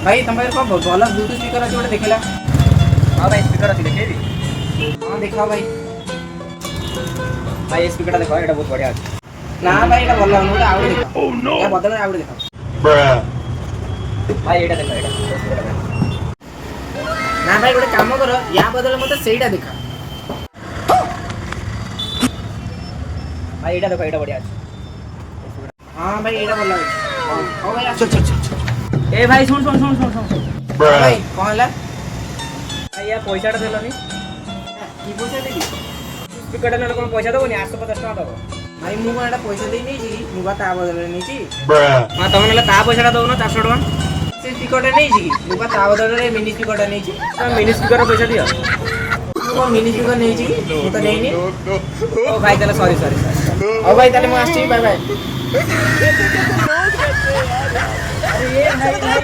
भाई तुम को भल ब्लूटूथ स्पीकर अच्छे गोटे देखला। हाँ भाई स्पीकर अच्छी देखेबी। हाँ देखा भाई। भाई ये स्पीकर देखो ये बहुत बढ़िया अच्छी। ना भाई ये भल लगुन आउ देखा। या बदल आउ देखा। भाई ये देखो ये ना भाई गोटे काम कर या बदल मत सेटा देखा। भाई ये देखो ये बढ़िया अच्छी। हाँ भाई ये भल लगे। हाँ भाई अच्छा अच्छा अच्छा। ए भाई सुन सुन सुन सुन सुन भाई कौन है? भाई यार पैसा देलनी की पैसा देगी? स्पीकर ना कौन पैसा दबनी 850 टका दब। भाई मु कौन एटा पैसा दे नहीं छी मु ता बदल नहीं छी। हां तुम ना ता पैसा दबनो 400 टका। से स्पीकर नहीं छी मु ता बदल रे मिनी स्पीकर नहीं छी। तुम मिनी स्पीकर पैसा दियो। मु मिनी स्पीकर नहीं छी मु तो नहीं नी। ओ भाई चलो सॉरी सॉरी सॉरी। ओ भाई ताले मु आसी बाय बाय। अरे ये भाई